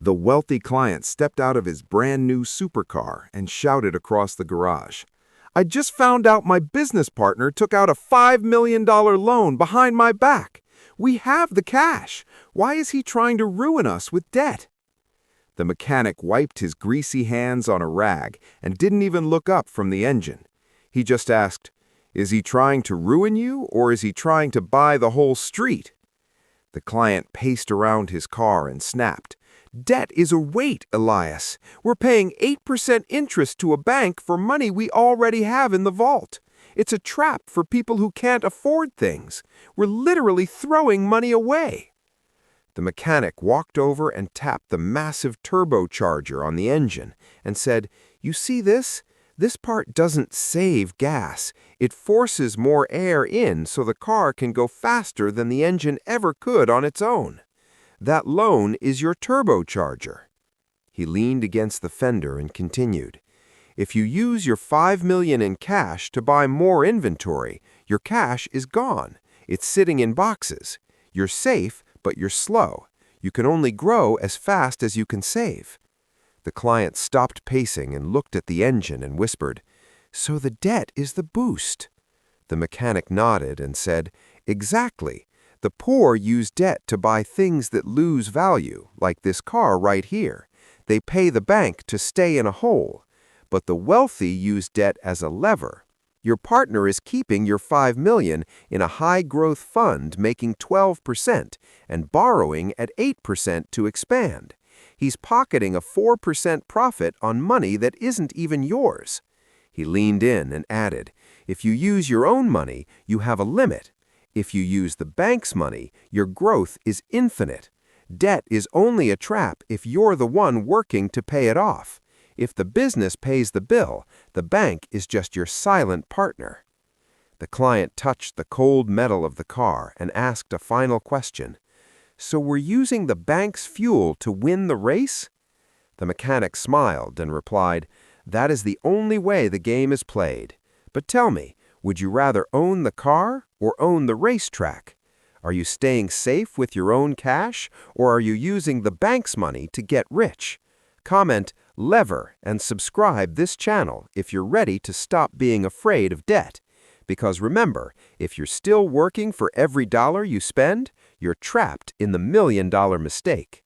The wealthy client stepped out of his brand-new supercar and shouted across the garage, "I just found out my business partner took out a $5 million loan behind my back. We have the cash. Why is he trying to ruin us with debt?" The mechanic wiped his greasy hands on a rag and didn't even look up from the engine. He just asked, "Is he trying to ruin you, or is he trying to buy the whole street?" The client paced around his car and snapped, "Debt is a weight, Elias. We're paying 8% interest to a bank for money we already have in the vault. It's a trap for people who can't afford things. We're literally throwing money away." The mechanic walked over and tapped the massive turbocharger on the engine and said, "You see this? This part doesn't save gas. It forces more air in so the car can go faster than the engine ever could on its own. That loan is your turbocharger." He leaned against the fender and continued, "If you use your $5 million in cash to buy more inventory, your cash is gone. It's sitting in boxes. You're safe, but you're slow. You can only grow as fast as you can save." The client stopped pacing and looked at the engine and whispered, "So the debt is the boost." The mechanic nodded and said, "Exactly. The poor use debt to buy things that lose value, like this car right here. They pay the bank to stay in a hole. But the wealthy use debt as a lever. Your partner is keeping your $5 million in a high-growth fund making 12% and borrowing at 8% to expand. He's pocketing a 4% profit on money that isn't even yours." He leaned in and added, "If you use your own money, you have a limit. If you use the bank's money, your growth is infinite. Debt is only a trap if you're the one working to pay it off. If the business pays the bill, the bank is just your silent partner." The client touched the cold metal of the car and asked a final question. "So we're using the bank's fuel to win the race?" The mechanic smiled and replied, "That is the only way the game is played. But tell me, would you rather own the car or own the racetrack? Are you staying safe with your own cash, or are you using the bank's money to get rich? Comment "lever" and subscribe this channel if you're ready to stop being afraid of debt. Because remember, if you're still working for every dollar you spend, you're trapped in the $1 million mistake.